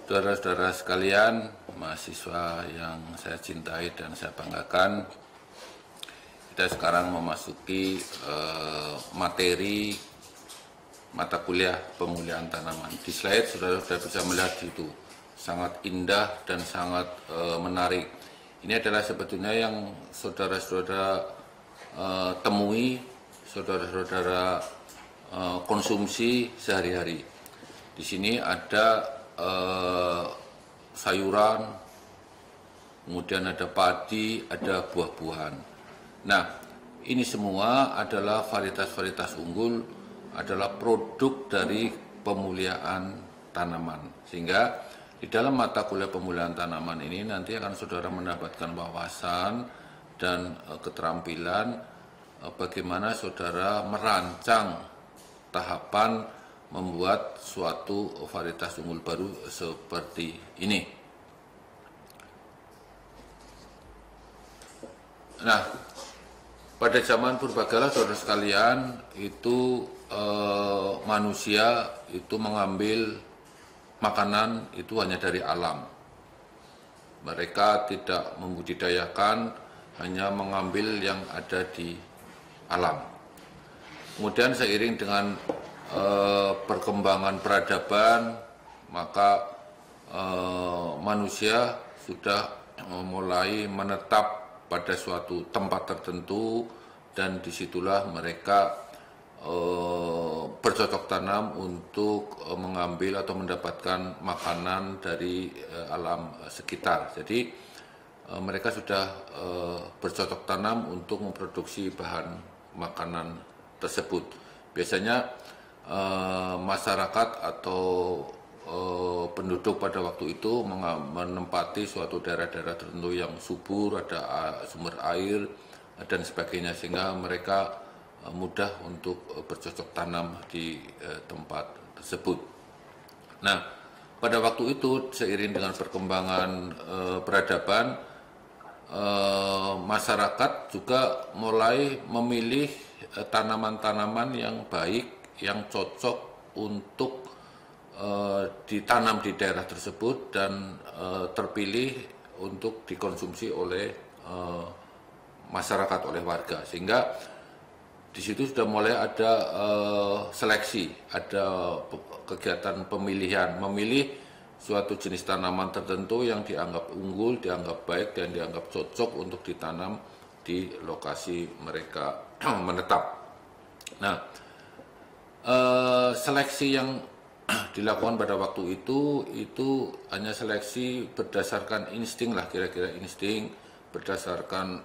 Saudara-saudara sekalian, mahasiswa yang saya cintai dan saya banggakan, kita sekarang memasuki materi mata kuliah pemulihan tanaman. Di slide saudara sudah bisa melihat itu, sangat indah dan sangat menarik. Ini adalah sebetulnya yang saudara-saudara temui, saudara-saudara konsumsi sehari-hari. Di sini ada sayuran, kemudian ada padi, ada buah-buahan. Nah, ini semua adalah varietas-varietas unggul, adalah produk dari pemulihan tanaman. Sehingga di dalam mata kuliah pemulihan tanaman ini nanti akan saudara mendapatkan wawasan dan keterampilan bagaimana saudara merancang tahapan membuat suatu varietas unggul baru seperti ini. Nah, pada zaman purbakala saudara sekalian itu manusia itu mengambil makanan itu hanya dari alam. Mereka tidak membudidayakan, hanya mengambil yang ada di alam. Kemudian seiring dengan perkembangan peradaban, maka manusia sudah mulai menetap pada suatu tempat tertentu, dan disitulah mereka bercocok tanam untuk mengambil atau mendapatkan makanan dari alam sekitar. Jadi mereka sudah bercocok tanam untuk memproduksi bahan makanan tersebut. Biasanya masyarakat atau penduduk pada waktu itu menempati suatu daerah-daerah tertentu yang subur, ada sumber air dan sebagainya, sehingga mereka mudah untuk bercocok tanam di tempat tersebut. Nah, pada waktu itu seiring dengan perkembangan peradaban, masyarakat juga mulai memilih tanaman-tanaman yang baik, yang cocok untuk ditanam di daerah tersebut dan terpilih untuk dikonsumsi oleh masyarakat, oleh warga. Sehingga di situ sudah mulai ada seleksi, ada kegiatan pemilihan, memilih suatu jenis tanaman tertentu yang dianggap unggul, dianggap baik, dan dianggap cocok untuk ditanam di lokasi mereka menetap. Nah, seleksi yang dilakukan pada waktu itu hanya seleksi berdasarkan insting lah, kira-kira insting, berdasarkan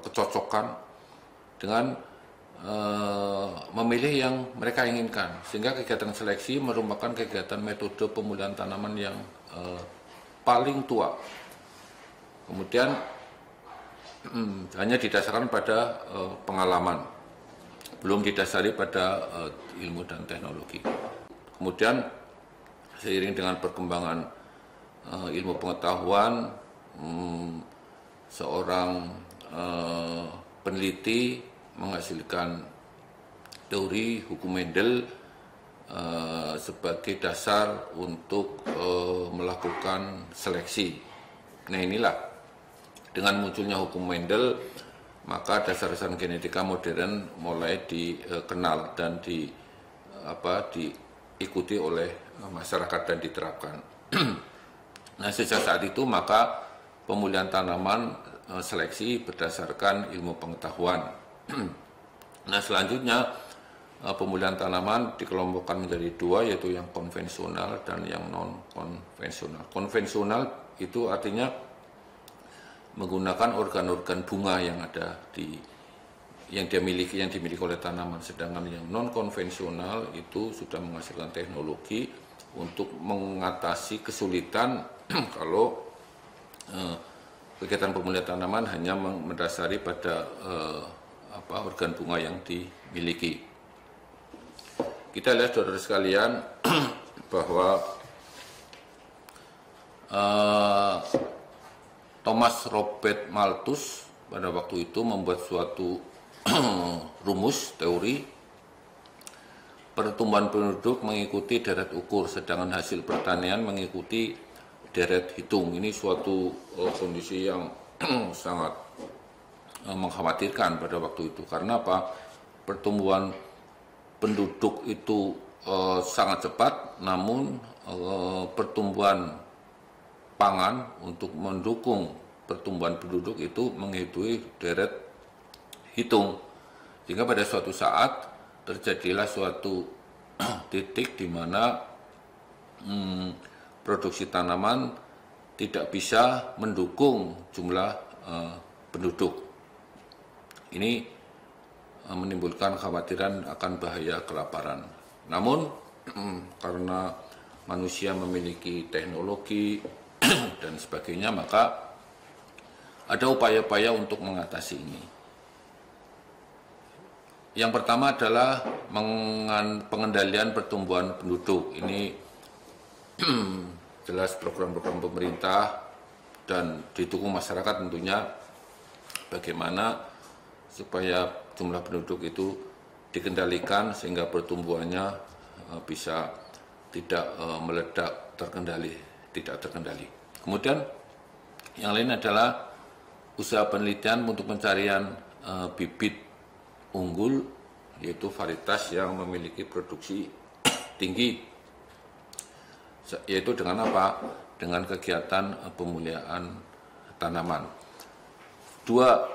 kecocokan dengan memilih yang mereka inginkan. Sehingga kegiatan seleksi merupakan kegiatan metode pemulihan tanaman yang paling tua. Kemudian hanya didasarkan pada pengalaman, belum didasari pada ilmu dan teknologi. Kemudian seiring dengan perkembangan ilmu pengetahuan, seorang peneliti menghasilkan teori hukum Mendel sebagai dasar untuk melakukan seleksi. Nah, inilah dengan munculnya hukum Mendel, maka dasar-dasar genetika modern mulai dikenal dan diikuti oleh masyarakat dan diterapkan. Nah, sejak saat itu maka pemulihan tanaman seleksi berdasarkan ilmu pengetahuan. Nah, selanjutnya pemulihan tanaman dikelompokkan menjadi dua, yaitu yang konvensional dan yang non-konvensional. Konvensional itu artinya menggunakan organ-organ bunga yang ada yang dimiliki oleh tanaman, sedangkan yang non konvensional itu sudah menghasilkan teknologi untuk mengatasi kesulitan kalau kegiatan pemulihan tanaman hanya mendasari pada organ bunga yang dimiliki. Kita lihat saudara sekalian bahwa Thomas Robert Malthus pada waktu itu membuat suatu rumus teori pertumbuhan penduduk mengikuti deret ukur, sedangkan hasil pertanian mengikuti deret hitung. Ini suatu kondisi yang sangat mengkhawatirkan pada waktu itu. Karena apa? Pertumbuhan penduduk itu sangat cepat, namun pertumbuhan pangan untuk mendukung pertumbuhan penduduk itu mengikuti deret hitung. Sehingga pada suatu saat terjadilah suatu titik di mana produksi tanaman tidak bisa mendukung jumlah penduduk. Ini menimbulkan kekhawatiran akan bahaya kelaparan. Namun karena manusia memiliki teknologi dan sebagainya, maka ada upaya-upaya untuk mengatasi ini. Yang pertama adalah pengendalian pertumbuhan penduduk. Ini jelas program-program pemerintah dan didukung masyarakat tentunya, bagaimana supaya jumlah penduduk itu dikendalikan sehingga pertumbuhannya bisa tidak meledak, tidak terkendali. Kemudian yang lain adalah usaha penelitian untuk pencarian bibit unggul, yaitu varietas yang memiliki produksi tinggi, yaitu dengan apa? Dengan kegiatan pemuliaan tanaman. Dua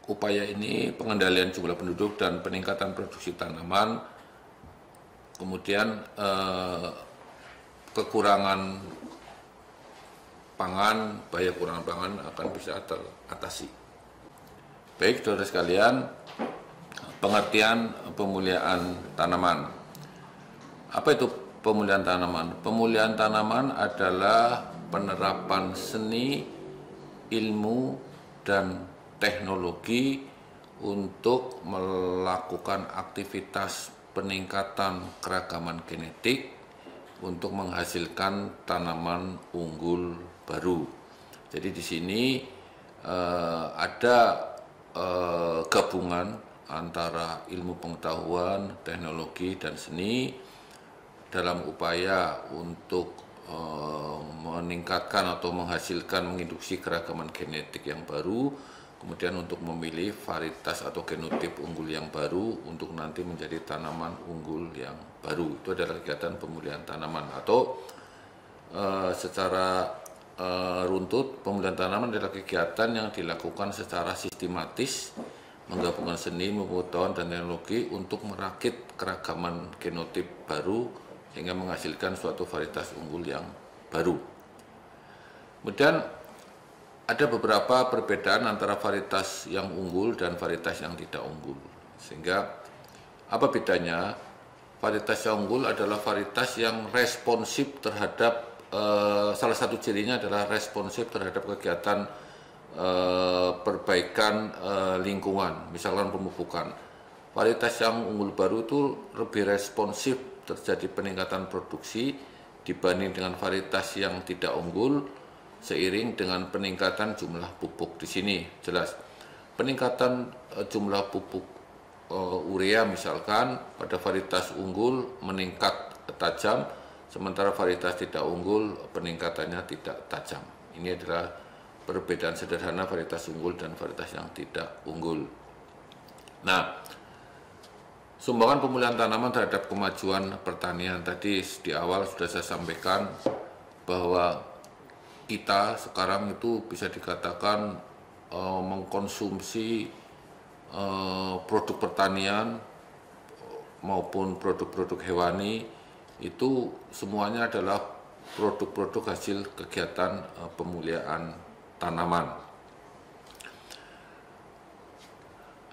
upaya ini, pengendalian jumlah penduduk dan peningkatan produksi tanaman, kemudian kekurangan pangan, bahaya kekurangan pangan akan bisa teratasi. Baik, saudara sekalian, pengertian pemuliaan tanaman. Apa itu pemuliaan tanaman? Pemuliaan tanaman adalah penerapan seni, ilmu, dan teknologi untuk melakukan aktivitas peningkatan keragaman genetik untuk menghasilkan tanaman unggul baru. Jadi di sini ada gabungan antara ilmu pengetahuan, teknologi, dan seni dalam upaya untuk meningkatkan atau menghasilkan, menginduksi keragaman genetik yang baru, kemudian untuk memilih varietas atau genotip unggul yang baru untuk nanti menjadi tanaman unggul yang baru. Itu adalah kegiatan pemulihan tanaman, atau secara runtut, pemulihan tanaman adalah kegiatan yang dilakukan secara sistematis, menggabungkan seni, pengetahuan, dan teknologi untuk merakit keragaman genotip baru sehingga menghasilkan suatu varietas unggul yang baru. Kemudian ada beberapa perbedaan antara varietas yang unggul dan varietas yang tidak unggul. Sehingga apa bedanya? Varietas yang unggul adalah varietas yang responsif terhadap salah satu cirinya adalah responsif terhadap kegiatan perbaikan lingkungan, misalkan pemupukan. Varietas yang unggul baru itu lebih responsif terjadi peningkatan produksi dibanding dengan varietas yang tidak unggul, seiring dengan peningkatan jumlah pupuk. Di sini jelas peningkatan jumlah pupuk urea misalkan pada varietas unggul meningkat tajam, sementara varietas tidak unggul peningkatannya tidak tajam. Ini adalah perbedaan sederhana varietas unggul dan varietas yang tidak unggul. Nah, sumbangan pemulihan tanaman terhadap kemajuan pertanian, tadi di awal sudah saya sampaikan bahwa kita sekarang itu bisa dikatakan mengkonsumsi produk pertanian maupun produk-produk hewani itu semuanya adalah produk-produk hasil kegiatan pemulihaan tanaman.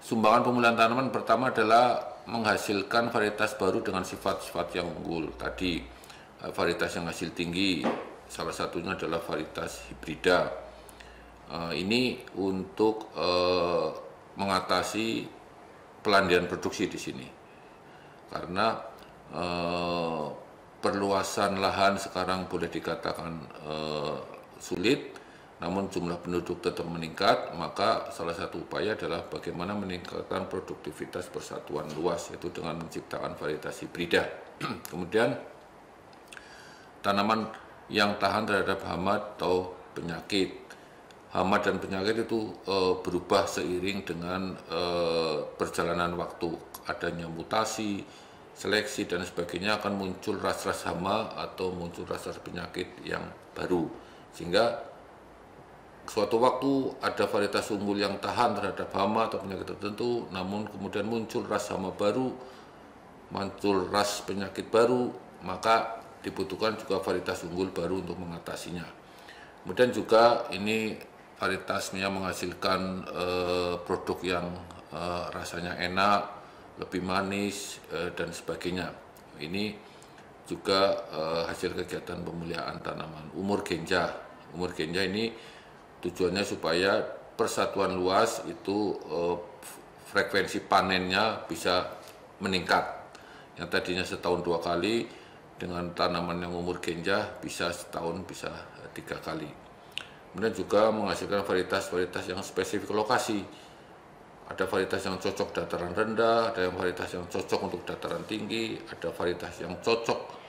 Sumbangan pemulihan tanaman pertama adalah menghasilkan varietas baru dengan sifat-sifat yang unggul. Tadi varietas yang hasil tinggi, salah satunya adalah varietas hibrida. Ini untuk mengatasi pelandian produksi di sini, karena perluasan lahan sekarang boleh dikatakan sulit, namun jumlah penduduk tetap meningkat, maka salah satu upaya adalah bagaimana meningkatkan produktivitas persatuan luas, yaitu dengan menciptakan varietas hibrida. Kemudian tanaman yang tahan terhadap hama atau penyakit. Hama dan penyakit itu berubah seiring dengan perjalanan waktu, adanya mutasi, seleksi dan sebagainya, akan muncul ras-ras hama atau muncul ras-ras penyakit yang baru, sehingga suatu waktu ada varietas unggul yang tahan terhadap hama atau penyakit tertentu, namun kemudian muncul ras hama baru, muncul ras penyakit baru, maka dibutuhkan juga varietas unggul baru untuk mengatasinya. Kemudian juga ini varietasnya menghasilkan produk yang rasanya enak, lebih manis, dan sebagainya. Ini juga hasil kegiatan pemuliaan tanaman. Umur genja ini tujuannya supaya persatuan luas itu frekuensi panennya bisa meningkat. Yang tadinya setahun 2 kali, dengan tanaman yang umur genja bisa setahun bisa 3 kali. Kemudian juga menghasilkan varietas-varietas yang spesifik lokasi. Ada varietas yang cocok dataran rendah, ada yang varietas yang cocok untuk dataran tinggi, ada varietas yang cocok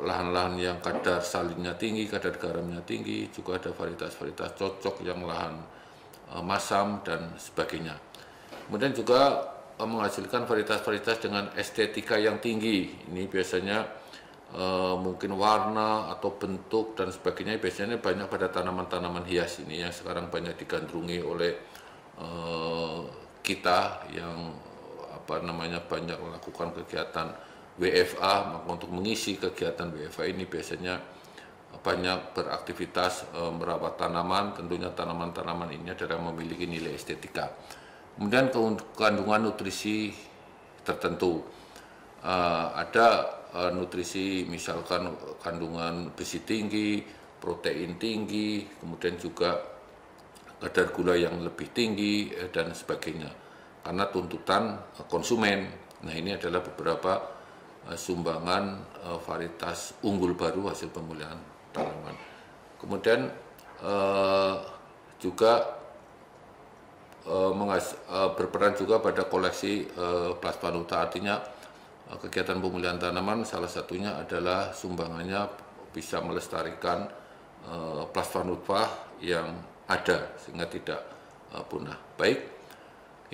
lahan-lahan yang kadar salinnya tinggi, kadar garamnya tinggi, juga ada varietas-varietas cocok yang lahan masam dan sebagainya. Kemudian juga menghasilkan varietas-varietas dengan estetika yang tinggi. Ini biasanya mungkin warna atau bentuk dan sebagainya, biasanya banyak pada tanaman-tanaman hias ini yang sekarang banyak digandrungi oleh kita yang banyak melakukan kegiatan WFA. Maka untuk mengisi kegiatan WFA ini biasanya banyak beraktivitas merawat tanaman. Tentunya tanaman-tanaman ini adalah memiliki nilai estetika. Kemudian kandungan nutrisi tertentu, ada nutrisi misalkan kandungan besi tinggi, protein tinggi, kemudian juga kadar gula yang lebih tinggi dan sebagainya, karena tuntutan konsumen. Nah, ini adalah beberapa sumbangan varietas unggul baru hasil pemulihan tanaman. Kemudian juga berperan juga pada koleksi plasmanuta, artinya kegiatan pemulihan tanaman salah satunya adalah sumbangannya bisa melestarikan plasmanuta yang ada sehingga tidak punah. Baik,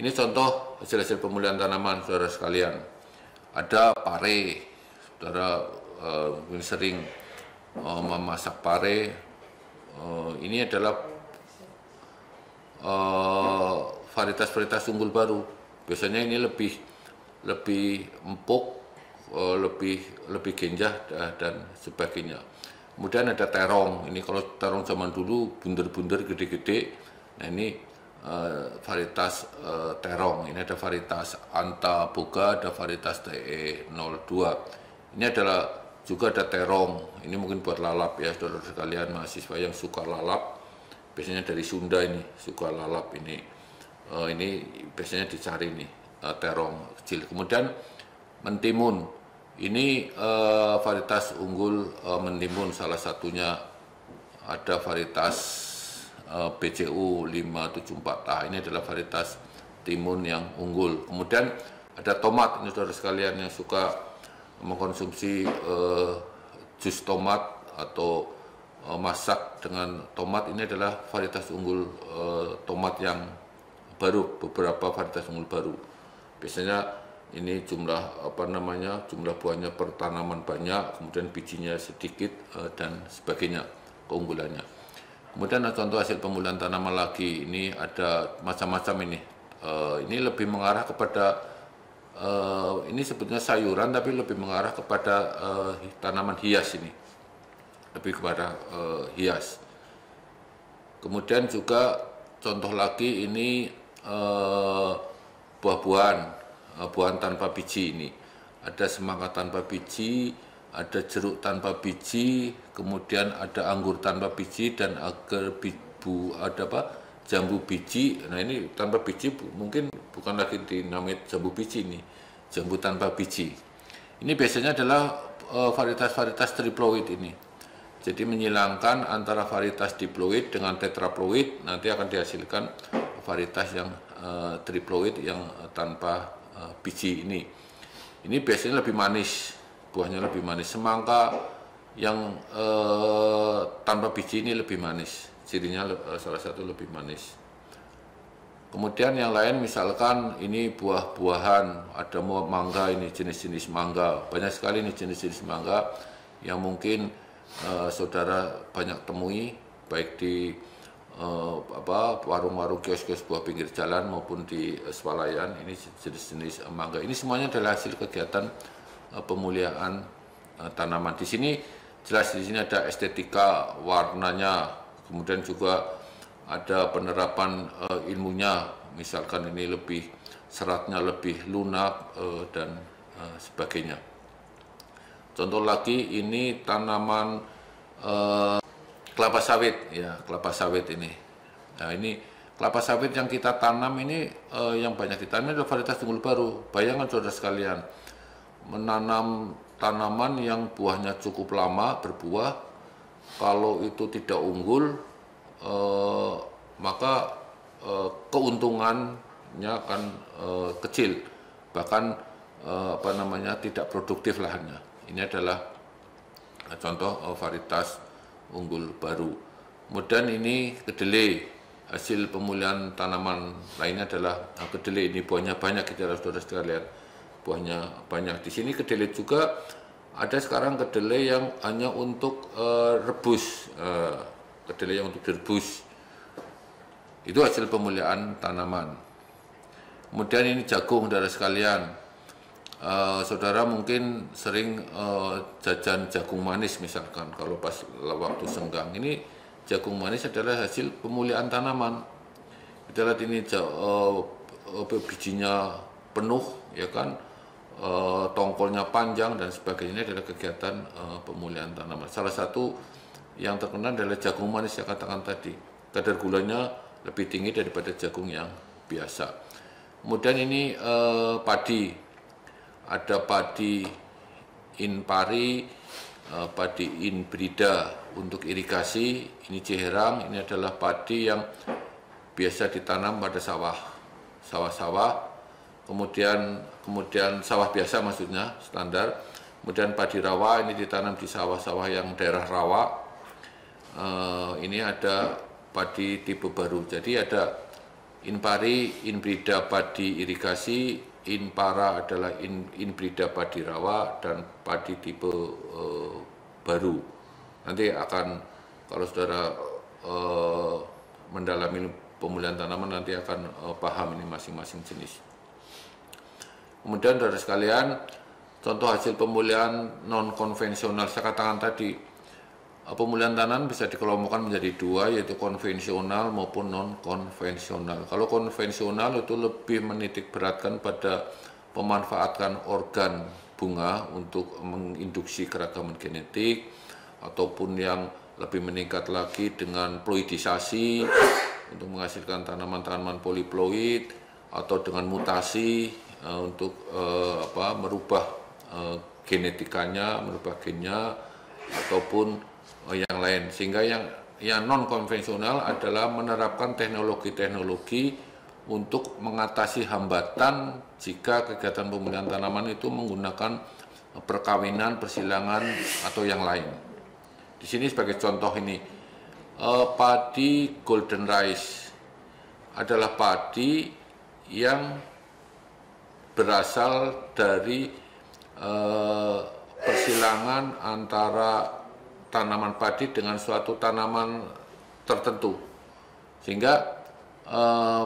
ini contoh hasil-hasil pemulihan tanaman, saudara sekalian. Ada pare, saudara mungkin sering memasak pare. Ini adalah varietas-varietas unggul baru. Biasanya ini lebih empuk, lebih genjah dan sebagainya. Kemudian ada terong. Ini kalau terong zaman dulu bunder-bunder gede-gede. Nah, ini varietas terong. Ini ada varietas Anta Boga, ada varietas TE02. Ini adalah juga ada terong. Ini mungkin buat lalap ya, saudara sekalian, mahasiswa yang suka lalap. Biasanya dari Sunda ini, suka lalap ini. Ini biasanya dicari nih, terong kecil. Kemudian mentimun, ini varietas unggul mentimun, salah satunya ada varietas BCU 574A. Ini adalah varietas timun yang unggul. Kemudian ada tomat, ini saudara sekalian yang suka mengkonsumsi jus tomat atau masak dengan tomat, ini adalah varietas unggul tomat yang baru, beberapa varietas unggul baru. Biasanya ini jumlah jumlah buahnya per tanaman banyak, kemudian bijinya sedikit dan sebagainya keunggulannya. Kemudian contoh hasil pemulihan tanaman lagi, ini ada macam-macam ini. Ini lebih mengarah kepada ini sebetulnya sayuran, tapi lebih mengarah kepada tanaman hias ini, lebih kepada hias. Kemudian juga contoh lagi ini buah-buahan tanpa biji ini. Ada semangka tanpa biji, ada jeruk tanpa biji, kemudian ada anggur tanpa biji, dan jambu biji. Nah, ini tanpa biji mungkin bukan lagi dinamai jambu biji, ini jambu tanpa biji. Ini biasanya adalah varietas-varietas triploid ini. Jadi menyilangkan antara varietas diploid dengan tetraploid, nanti akan dihasilkan varietas yang triploid yang tanpa biji ini. Ini biasanya lebih manis, buahnya lebih manis. Semangka yang tanpa biji ini lebih manis, cirinya salah satu lebih manis. Kemudian yang lain misalkan ini buah-buahan, ada mangga, ini jenis-jenis mangga. Banyak sekali ini jenis-jenis mangga yang mungkin saudara banyak temui baik di warung-warung, kios-kios buah pinggir jalan maupun di swalayan. Ini jenis-jenis mangga. Ini semuanya adalah hasil kegiatan pemuliaan tanaman. Di sini jelas di sini ada estetika warnanya, kemudian juga ada penerapan ilmunya, misalkan ini lebih seratnya lebih lunak dan sebagainya. Contoh lagi ini tanaman kelapa sawit, ya kelapa sawit ini. Nah ini kelapa sawit yang kita tanam ini yang banyak ditanam adalah varietas unggul baru. Bayangkan saudara sekalian, menanam tanaman yang buahnya cukup lama berbuah, kalau itu tidak unggul, maka keuntungannya akan kecil, bahkan tidak produktif lahannya. Ini adalah contoh varietas unggul baru. Kemudian ini kedelai, hasil pemulihan tanaman lainnya adalah kedelai. Ini buahnya banyak, kita saudara sekalian, buahnya banyak. Di sini kedelai juga ada sekarang kedelai yang hanya untuk rebus, kedelai yang untuk direbus. Itu hasil pemulihaan tanaman. Kemudian ini jagung, saudara sekalian. Saudara mungkin sering jajan jagung manis misalkan kalau pas waktu senggang. Ini jagung manis adalah hasil pemulihaan tanaman. Kita lihat ini bijinya penuh, ya kan, tongkolnya panjang dan sebagainya. Ini adalah kegiatan pemulihan tanaman. Salah satu yang terkenal adalah jagung manis yang katakan tadi. Kadar gulanya lebih tinggi daripada jagung yang biasa. Kemudian ini padi, ada padi inpari, padi inbrida untuk irigasi. Ini ciherang, ini adalah padi yang biasa ditanam pada sawah-sawah. Kemudian sawah biasa maksudnya standar. Kemudian padi rawa ini ditanam di sawah-sawah yang daerah rawa. Ini ada padi tipe baru. Jadi ada inpari, inbrida padi irigasi, inpara adalah inbrida padi rawa, dan padi tipe baru. Nanti akan, kalau saudara mendalami pemulihan tanaman, nanti akan paham ini masing-masing jenis. Kemudian saudara sekalian, contoh hasil pemulihan non konvensional saya katakan tadi. Pemulihan tanaman bisa dikelompokkan menjadi dua, yaitu konvensional maupun non-konvensional. Kalau konvensional itu lebih menitik beratkan pada pemanfaatan organ bunga untuk menginduksi keragaman genetik, ataupun yang lebih meningkat lagi dengan ploidisasi untuk menghasilkan tanaman-tanaman poliploid, atau dengan mutasi untuk merubah genetikanya, merubah gennya, ataupun yang lain. Sehingga yang non konvensional adalah menerapkan teknologi-teknologi untuk mengatasi hambatan jika kegiatan pemulihan tanaman itu menggunakan perkawinan, persilangan, atau yang lain. Di sini sebagai contoh ini, padi golden rice adalah padi yang berasal dari persilangan antara tanaman padi dengan suatu tanaman tertentu, sehingga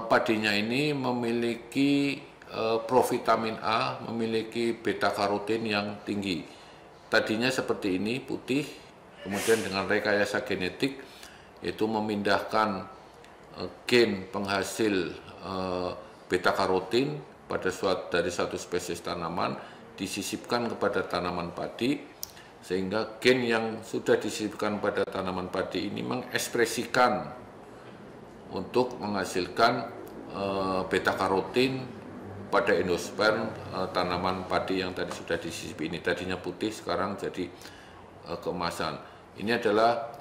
padinya ini memiliki provitamin A, memiliki beta karotin yang tinggi. Tadinya seperti ini, putih, kemudian dengan rekayasa genetik, yaitu memindahkan gen penghasil beta karotin dari satu spesies tanaman disisipkan kepada tanaman padi, sehingga gen yang sudah disisipkan pada tanaman padi ini mengekspresikan untuk menghasilkan beta karotin pada endosperm tanaman padi yang tadi sudah disisip ini. Tadinya putih, sekarang jadi keemasan. Ini adalah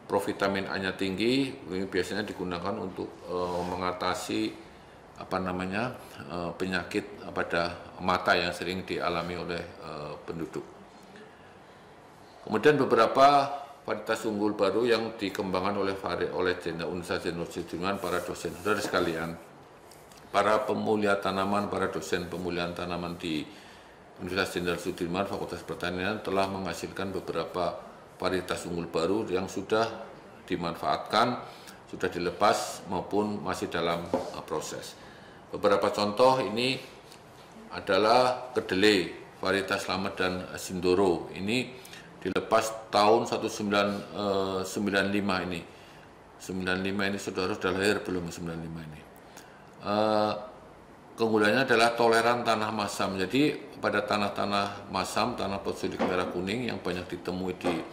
provitamin A-nya tinggi, ini biasanya digunakan untuk mengatasi penyakit pada mata yang sering dialami oleh penduduk. Kemudian beberapa varietas unggul baru yang dikembangkan oleh Universitas Jenderal Sudirman, para dosen. Saudara sekalian, para pemulia tanaman, para dosen pemulihan tanaman di Universitas Jenderal Sudirman, Fakultas Pertanian telah menghasilkan beberapa varietas unggul baru yang sudah dimanfaatkan, sudah dilepas maupun masih dalam proses. Beberapa contoh ini adalah kedelai, varietas Slamet dan Sindoro. Ini dilepas tahun 1995 ini. 95 ini saudara sudah lahir belum 95 ini. Keunggulannya adalah toleran tanah masam. Jadi pada tanah-tanah masam, tanah potsulik merah kuning yang banyak ditemui di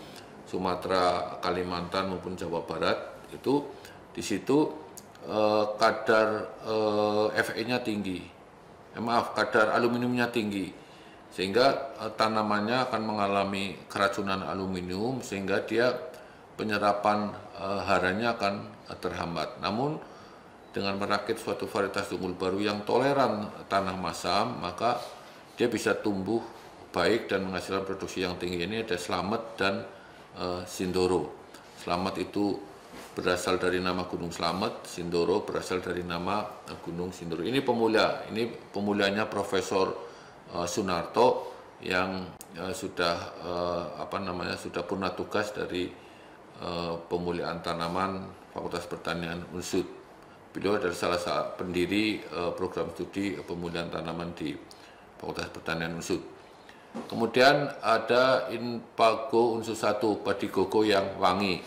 Sumatera, Kalimantan maupun Jawa Barat, itu di situ kadar Fe-nya tinggi. Kadar aluminiumnya tinggi. Sehingga tanamannya akan mengalami keracunan aluminium sehingga dia penyerapan haranya akan terhambat. Namun dengan merakit suatu varietas unggul baru yang toleran tanah masam, maka dia bisa tumbuh baik dan menghasilkan produksi yang tinggi. Ini ada Slamet dan Sindoro. Slamet itu berasal dari nama Gunung Slamet, Sindoro berasal dari nama Gunung Sindoro. Ini pemulianya Profesor Sunarto yang sudah sudah purna tugas dari pemulihan tanaman Fakultas Pertanian Unsud. Beliau adalah salah satu pendiri program studi pemulihan tanaman di Fakultas Pertanian Unsud. Kemudian ada Inpago Unsud 1 padi gogo yang wangi.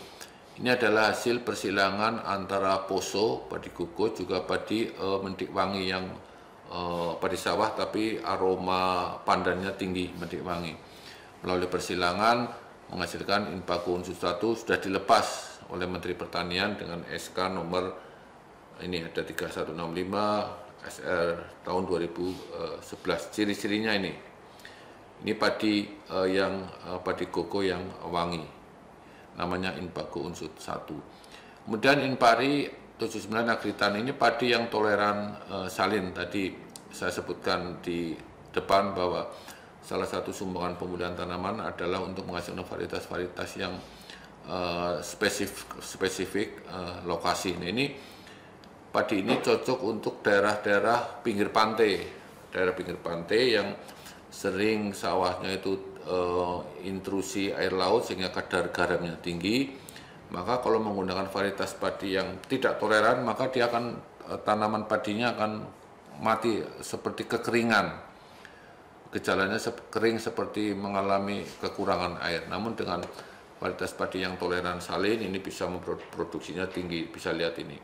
Ini adalah hasil persilangan antara Poso padi gogo juga padi mentik wangi yang padi sawah tapi aroma pandannya tinggi, mentik wangi. Melalui persilangan menghasilkan Inpago Unsud 1 sudah dilepas oleh Menteri Pertanian dengan SK nomor ini ada 3165 SR tahun 2011. Ciri-cirinya ini padi padi gogo yang wangi, namanya Inpago Unsud 1. Kemudian Inpari 79 Agritan, ini padi yang toleran salin. Tadi saya sebutkan di depan bahwa salah satu sumbangan pemulihan tanaman adalah untuk menghasilkan varietas-varietas yang spesifik lokasi. Nah, ini padi ini cocok untuk daerah-daerah pinggir pantai, yang sering sawahnya itu intrusi air laut sehingga kadar garamnya tinggi. Maka kalau menggunakan varietas padi yang tidak toleran, maka dia akan tanaman padinya akan mati seperti kekeringan. Gejalanya kering seperti mengalami kekurangan air. Namun dengan varietas padi yang toleran salin ini bisa memproduksinya tinggi. Bisa lihat ini.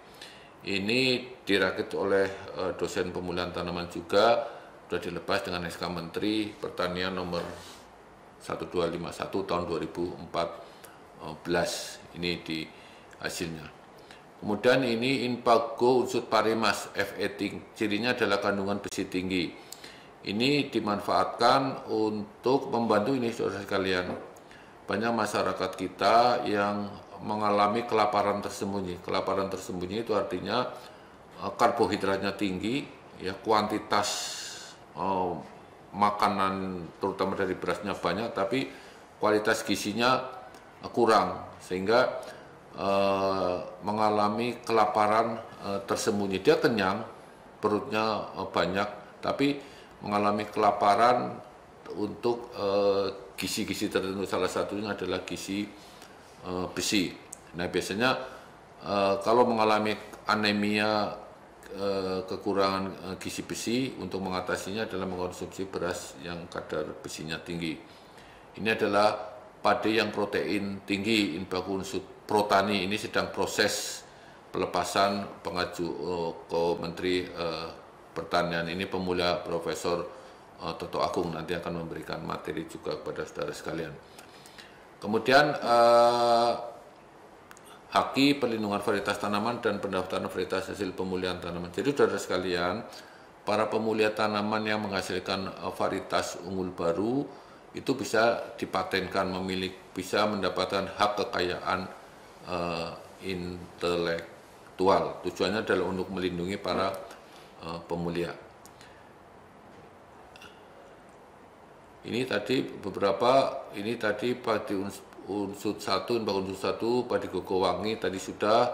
Ini dirakit oleh dosen pemulihan tanaman juga, sudah dilepas dengan SK Menteri Pertanian nomor 1251 tahun 2014. Ini di hasilnya. Kemudian ini Inpago Unsud Parimas Fe cirinya adalah kandungan besi tinggi. Ini dimanfaatkan untuk membantu ini saudara sekalian. Banyak masyarakat kita yang mengalami kelaparan tersembunyi. Kelaparan tersembunyi itu artinya karbohidratnya tinggi, ya kuantitas makanan terutama dari berasnya banyak, tapi kualitas gizinya kurang sehingga mengalami kelaparan tersembunyi. Dia kenyang, perutnya banyak, tapi mengalami kelaparan untuk gizi-gizi tertentu. Salah satunya adalah gizi besi. Nah, biasanya kalau mengalami anemia, kekurangan gizi besi, untuk mengatasinya adalah mengkonsumsi beras yang kadar besinya tinggi. Ini adalah padi yang protein tinggi, Inpago Unsud Protani. Ini sedang proses pelepasan pengaju ke Menteri Pertanian. Ini pemulia Profesor Toto Agung nanti akan memberikan materi juga kepada saudara sekalian. Kemudian Haki Perlindungan Varietas Tanaman dan Pendaftaran Varietas Hasil Pemulihan Tanaman. Jadi saudara sekalian, para pemulia tanaman yang menghasilkan varietas unggul baru itu bisa dipatenkan, bisa mendapatkan hak kekayaan intelektual. Tujuannya adalah untuk melindungi para pemulia. Ini tadi beberapa, ini tadi padi unsur 1, unsur 1, padi Gogo Wangi tadi sudah,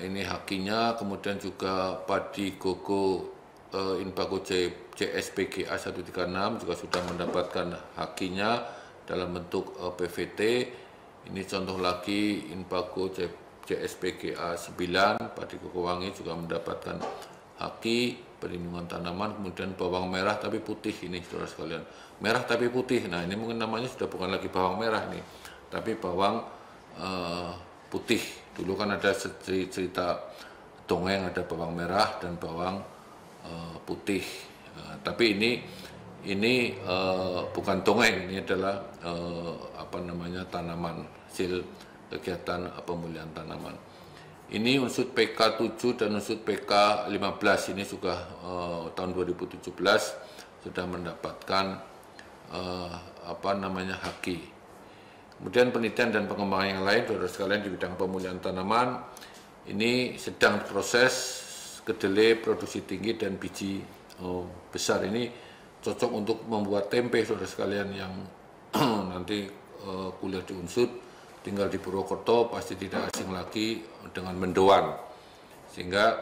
ini hakinya, kemudian juga padi Gogo Inbago CSPGA 136 juga sudah mendapatkan hakinya dalam bentuk PVT. Ini contoh lagi Inbago CSPGA 9, padi Gogo Wangi juga mendapatkan haki perlindungan tanaman. Kemudian bawang merah tapi putih, ini saudara sekalian, merah tapi putih. Nah, ini mungkin namanya sudah bukan lagi bawang merah nih, tapi bawang putih. Dulu kan ada cerita dongeng, ada bawang merah dan bawang putih. Tapi ini bukan dongeng, ini adalah tanaman, hasil kegiatan pemulihan tanaman. Ini unsur PK 7 dan unsur PK 15 ini juga tahun 2017 sudah mendapatkan haki. Kemudian penelitian dan pengembangan yang lain, saudara sekalian, di bidang pemulihan tanaman ini sedang proses kedelai produksi tinggi dan biji besar. Ini cocok untuk membuat tempe, saudara sekalian, yang nanti kuliah di Unsud tinggal di Purwokerto pasti tidak asing lagi dengan mendoan, sehingga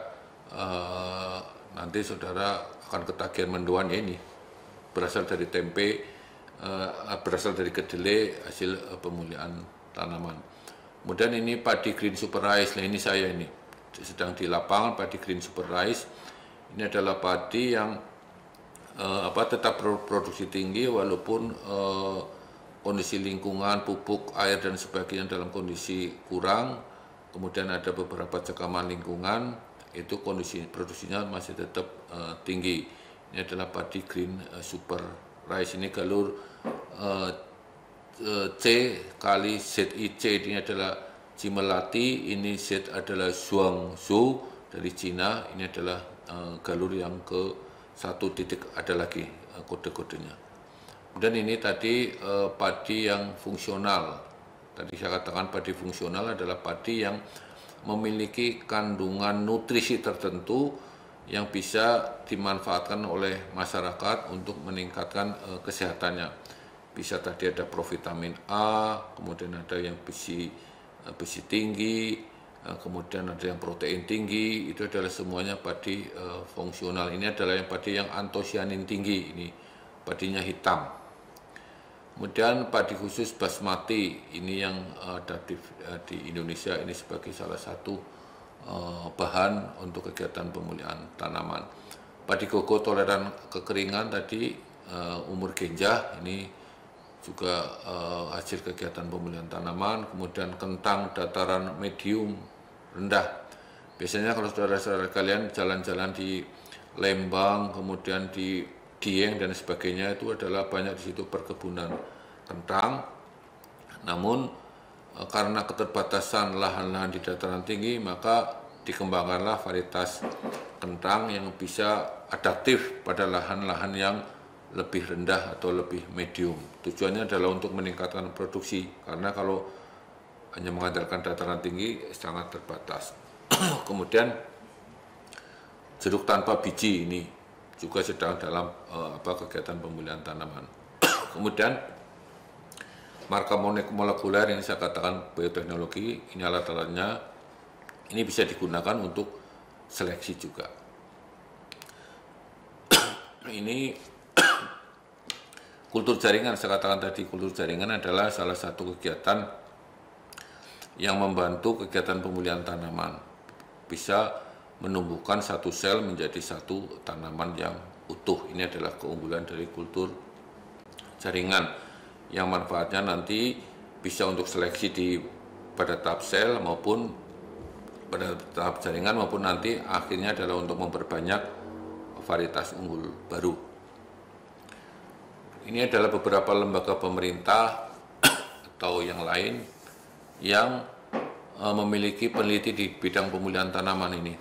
nanti saudara akan ketagihan mendoan ini berasal dari tempe, berasal dari kedelai hasil pemulihan tanaman. Kemudian ini padi Green Super Rice. Nah, ini saya ini sedang di lapangan padi Green Super Rice. Ini adalah padi yang tetap produksi tinggi walaupun kondisi lingkungan, pupuk, air dan sebagainya dalam kondisi kurang. Kemudian ada beberapa cekaman lingkungan, itu kondisi produksinya masih tetap tinggi. Ini adalah padi Green Super Rice. Ini galur C kali ZIC, ini adalah Cimelati, ini Z adalah Zhuangzhou dari Cina. Ini adalah galur yang ke 1 titik, ada lagi kode-kodenya. Kemudian ini tadi padi yang fungsional. Tadi saya katakan padi fungsional adalah padi yang memiliki kandungan nutrisi tertentu yang bisa dimanfaatkan oleh masyarakat untuk meningkatkan kesehatannya. Bisa tadi ada provitamin A, kemudian ada yang besi tinggi, kemudian ada yang protein tinggi. Itu adalah semuanya padi fungsional. Ini adalah yang padi yang antosianin tinggi, ini padinya hitam. Kemudian padi khusus basmati, ini yang ada di Indonesia, ini sebagai salah satu bahan untuk kegiatan pemulihan tanaman. Padi Gogo toleran kekeringan tadi, umur genjah, ini juga hasil kegiatan pemulihan tanaman. Kemudian kentang dataran medium rendah. Biasanya kalau saudara-saudara kalian jalan-jalan di Lembang, kemudian di Dieng dan sebagainya, itu adalah banyak di situ perkebunan kentang. Namun karena keterbatasan lahan-lahan di dataran tinggi, maka dikembangkanlah varietas kentang yang bisa adaptif pada lahan-lahan yang lebih rendah atau lebih medium. Tujuannya adalah untuk meningkatkan produksi, karena kalau hanya mengandalkan dataran tinggi sangat terbatas. Kemudian jeruk tanpa biji, ini juga sedang dalam kegiatan pemulihan tanaman. Kemudian marker molekuler, ini saya katakan bioteknologi, ini alat-alatnya, ini bisa digunakan untuk seleksi juga. Ini kultur jaringan, saya katakan tadi, kultur jaringan adalah salah satu kegiatan yang membantu kegiatan pemulihan tanaman. Bisa menumbuhkan satu sel menjadi satu tanaman yang utuh. Ini adalah keunggulan dari kultur jaringan, yang manfaatnya nanti bisa untuk seleksi pada tahap sel maupun pada tahap jaringan, maupun nanti akhirnya adalah untuk memperbanyak varietas unggul baru. Ini adalah beberapa lembaga pemerintah atau yang lain yang memiliki peneliti di bidang pemulihan tanaman ini.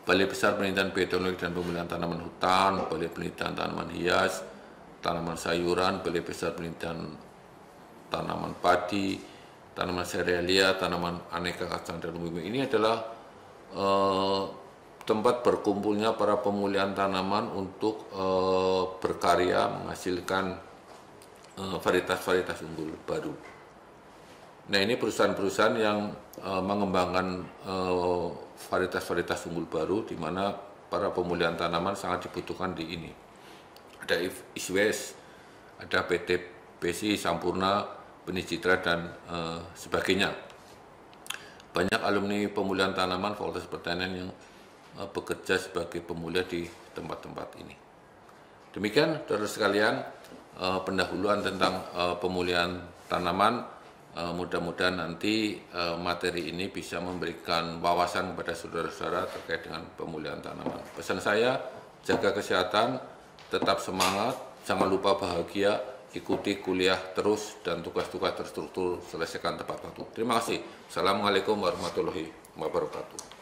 Balai Besar Penelitian Biotehnologi dan Pemulihan Tanaman Hutan, Balai Penelitian Tanaman Hias, Tanaman Sayuran, Balai Besar Penelitian tanaman padi, tanaman serealia, tanaman aneka kacang dan umbi. Ini adalah tempat berkumpulnya para pemulihan tanaman untuk berkarya menghasilkan varietas-varietas unggul baru. Nah, ini perusahaan-perusahaan yang mengembangkan varietas-varietas unggul baru, di mana para pemulihan tanaman sangat dibutuhkan di ini. Ada ISWES, ada PT BSI, Sampurna, Benih Citra, dan sebagainya. Banyak alumni pemulihan tanaman Fakultas Pertanian yang bekerja sebagai pemulia di tempat-tempat ini. Demikian, saudara sekalian, pendahuluan tentang pemulihan tanaman. Mudah-mudahan nanti materi ini bisa memberikan wawasan kepada saudara-saudara terkait dengan pemulihan tanaman. Pesan saya, jaga kesehatan, tetap semangat, jangan lupa bahagia, ikuti kuliah terus dan tugas-tugas terstruktur selesaikan tepat waktu. Terima kasih. Assalamualaikum warahmatullahi wabarakatuh.